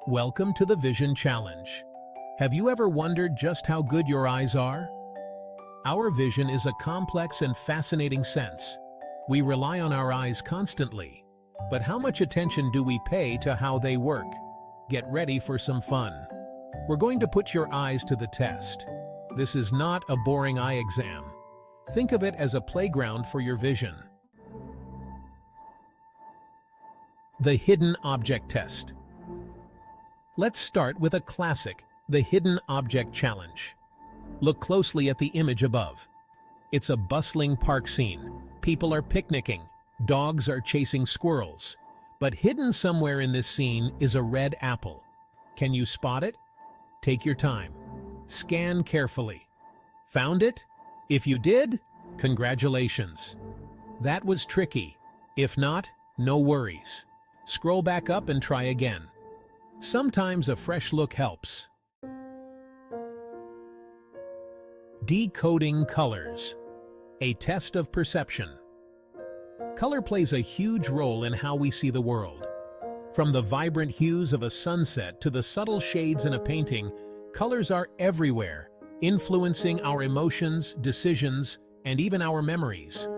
Welcome to the Vision Challenge. Have you ever wondered just how good your eyes are? Our vision is a complex and fascinating sense. We rely on our eyes constantly. But how much attention do we pay to how they work? Get ready for some fun. We're going to put your eyes to the test. This is not a boring eye exam. Think of it as a playground for your vision. The Hidden Object Test. Let's start with a classic, the Hidden Object Challenge. Look closely at the image above. It's a bustling park scene. People are picnicking. Dogs are chasing squirrels. But hidden somewhere in this scene is a red apple. Can you spot it? Take your time. Scan carefully. Found it? If you did, congratulations. That was tricky. If not, no worries. Scroll back up and try again. Sometimes a fresh look helps. Decoding colors. A test of perception. Color plays a huge role in how we see the world. From the vibrant hues of a sunset to the subtle shades in a painting, colors are everywhere, influencing our emotions, decisions, and even our memories.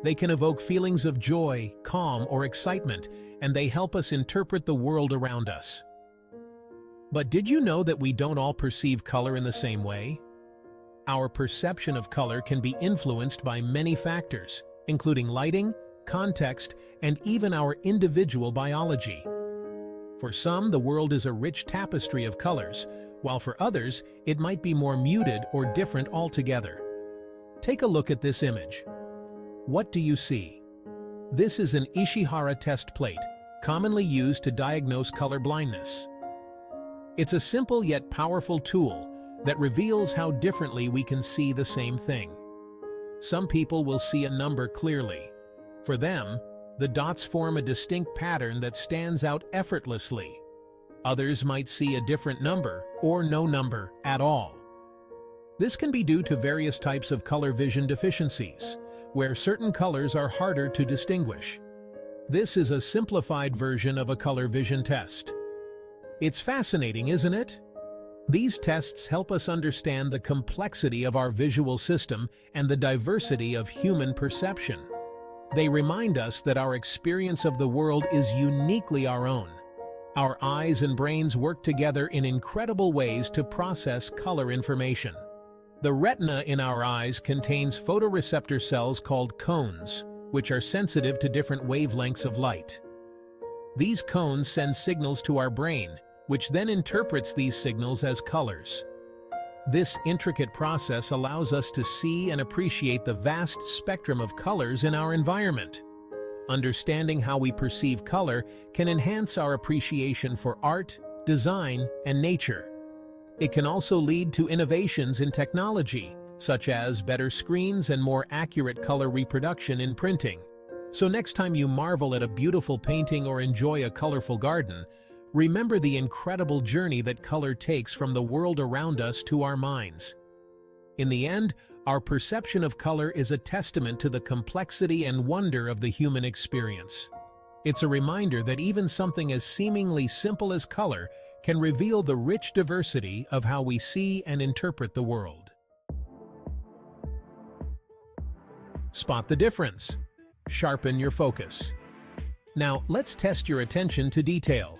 They can evoke feelings of joy, calm, or excitement, and they help us interpret the world around us. But did you know that we don't all perceive color in the same way? Our perception of color can be influenced by many factors, including lighting, context, and even our individual biology. For some, the world is a rich tapestry of colors, while for others, it might be more muted or different altogether. Take a look at this image. What do you see? This is an Ishihara test plate, commonly used to diagnose color blindness. It's a simple yet powerful tool that reveals how differently we can see the same thing. Some people will see a number clearly. For them, the dots form a distinct pattern that stands out effortlessly. Others might see a different number or no number at all. This can be due to various types of color vision deficiencies, where certain colors are harder to distinguish. This is a simplified version of a color vision test. It's fascinating, isn't it? These tests help us understand the complexity of our visual system and the diversity of human perception. They remind us that our experience of the world is uniquely our own. Our eyes and brains work together in incredible ways to process color information. The retina in our eyes contains photoreceptor cells called cones, which are sensitive to different wavelengths of light. These cones send signals to our brain, which then interprets these signals as colors. This intricate process allows us to see and appreciate the vast spectrum of colors in our environment. Understanding how we perceive color can enhance our appreciation for art, design, and nature. It can also lead to innovations in technology, such as better screens and more accurate color reproduction in printing. So next time you marvel at a beautiful painting or enjoy a colorful garden, remember the incredible journey that color takes from the world around us to our minds. In the end, our perception of color is a testament to the complexity and wonder of the human experience. It's a reminder that even something as seemingly simple as color can reveal the rich diversity of how we see and interpret the world. Spot the difference. Sharpen your focus. Now, let's test your attention to detail.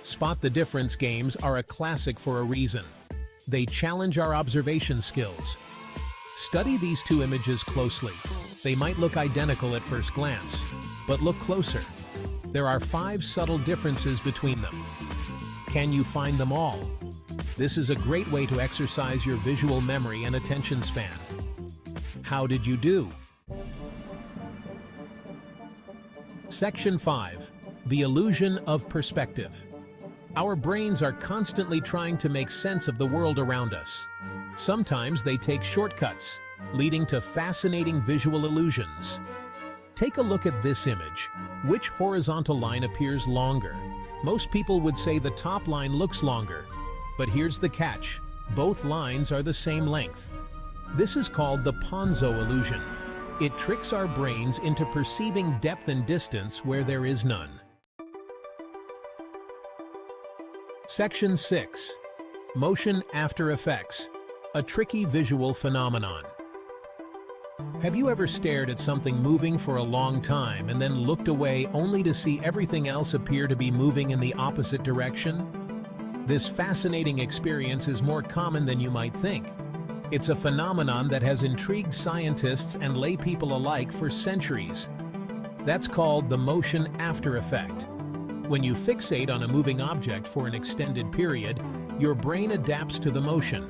Spot the difference games are a classic for a reason. They challenge our observation skills. Study these two images closely. They might look identical at first glance, but look closer. There are 5 subtle differences between them. Can you find them all? This is a great way to exercise your visual memory and attention span. How did you do? Section 5. The illusion of perspective. Our brains are constantly trying to make sense of the world around us. Sometimes they take shortcuts, leading to fascinating visual illusions. Take a look at this image. Which horizontal line appears longer? Most people would say the top line looks longer. But here's the catch. Both lines are the same length. This is called the Ponzo illusion. It tricks our brains into perceiving depth and distance where there is none. Section 6. Motion after effects, a tricky visual phenomenon. Have you ever stared at something moving for a long time and then looked away only to see everything else appear to be moving in the opposite direction? This fascinating experience is more common than you might think. It's a phenomenon that has intrigued scientists and laypeople alike for centuries. That's called the motion after effect. When you fixate on a moving object for an extended period, your brain adapts to the motion.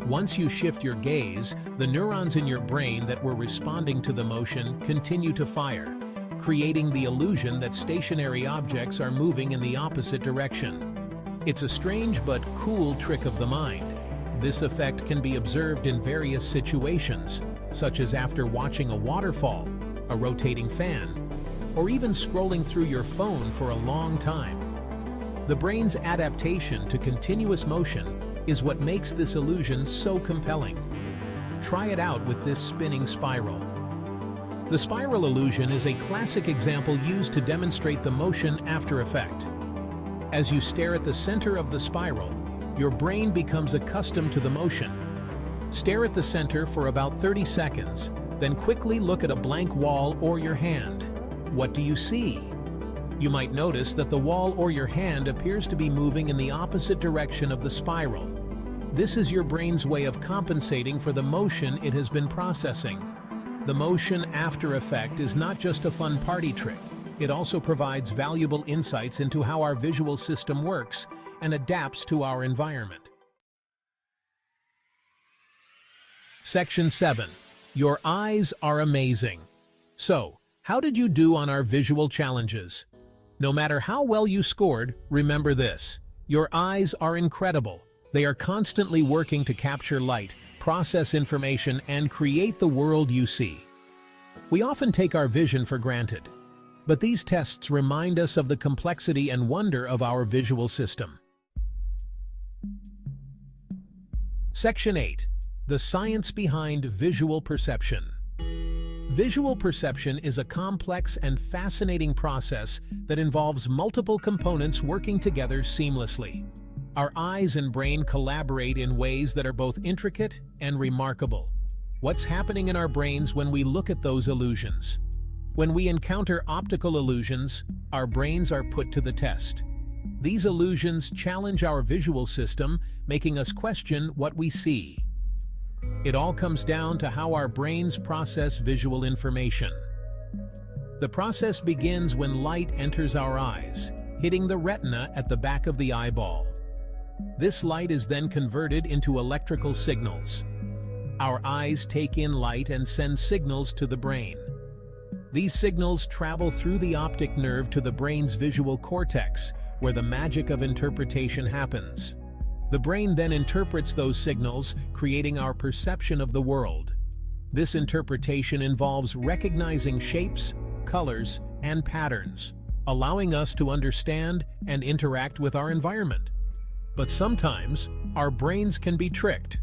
Once you shift your gaze, the neurons in your brain that were responding to the motion continue to fire, creating the illusion that stationary objects are moving in the opposite direction. It's a strange but cool trick of the mind. This effect can be observed in various situations, such as after watching a waterfall, a rotating fan, or even scrolling through your phone for a long time. The brain's adaptation to continuous motion is what makes this illusion so compelling. Try it out with this spinning spiral. The spiral illusion is a classic example used to demonstrate the motion after effect. As you stare at the center of the spiral, your brain becomes accustomed to the motion. Stare at the center for about 30 seconds, then quickly look at a blank wall or your hand. What do you see? You might notice that the wall or your hand appears to be moving in the opposite direction of the spiral. This is your brain's way of compensating for the motion it has been processing. The motion after effect is not just a fun party trick. It also provides valuable insights into how our visual system works and adapts to our environment. Section 7. Your eyes are amazing. So, how did you do on our visual challenges? No matter how well you scored, remember this: your eyes are incredible. They are constantly working to capture light, process information, and create the world you see. We often take our vision for granted, but these tests remind us of the complexity and wonder of our visual system. Section 8. The science behind visual perception. Visual perception is a complex and fascinating process that involves multiple components working together seamlessly. Our eyes and brain collaborate in ways that are both intricate and remarkable. What's happening in our brains when we look at those illusions? When we encounter optical illusions, our brains are put to the test. These illusions challenge our visual system, making us question what we see. It all comes down to how our brains process visual information. The process begins when light enters our eyes, hitting the retina at the back of the eyeball. This light is then converted into electrical signals. Our eyes take in light and send signals to the brain. These signals travel through the optic nerve to the brain's visual cortex, where the magic of interpretation happens. The brain then interprets those signals, creating our perception of the world. This interpretation involves recognizing shapes, colors, and patterns, allowing us to understand and interact with our environment. But sometimes, our brains can be tricked.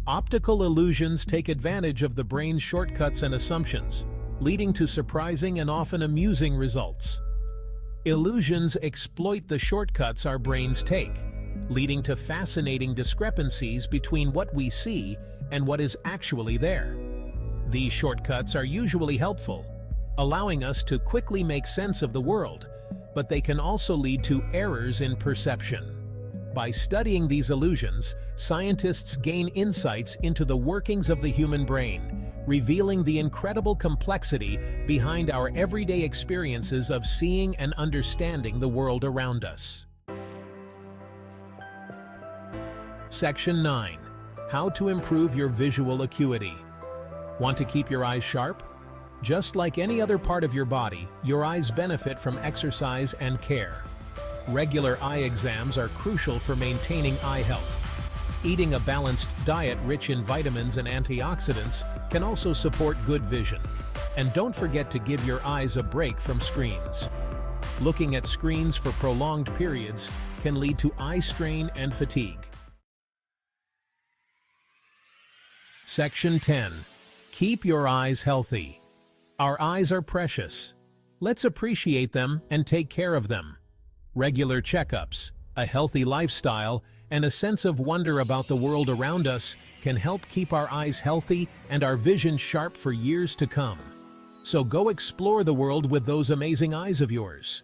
Optical illusions take advantage of the brain's shortcuts and assumptions, leading to surprising and often amusing results. Illusions exploit the shortcuts our brains take, leading to fascinating discrepancies between what we see and what is actually there. These shortcuts are usually helpful, allowing us to quickly make sense of the world, but they can also lead to errors in perception. By studying these illusions, scientists gain insights into the workings of the human brain, revealing the incredible complexity behind our everyday experiences of seeing and understanding the world around us. Section 9. How to improve your visual acuity. Want to keep your eyes sharp? Just like any other part of your body, your eyes benefit from exercise and care. Regular eye exams are crucial for maintaining eye health. Eating a balanced diet rich in vitamins and antioxidants can also support good vision. And don't forget to give your eyes a break from screens. Looking at screens for prolonged periods can lead to eye strain and fatigue. Section 10. Keep your eyes healthy. Our eyes are precious. Let's appreciate them and take care of them. Regular checkups, A healthy lifestyle and a sense of wonder about the world around us can help keep our eyes healthy and our vision sharp for years to come. So go explore the world with those amazing eyes of yours.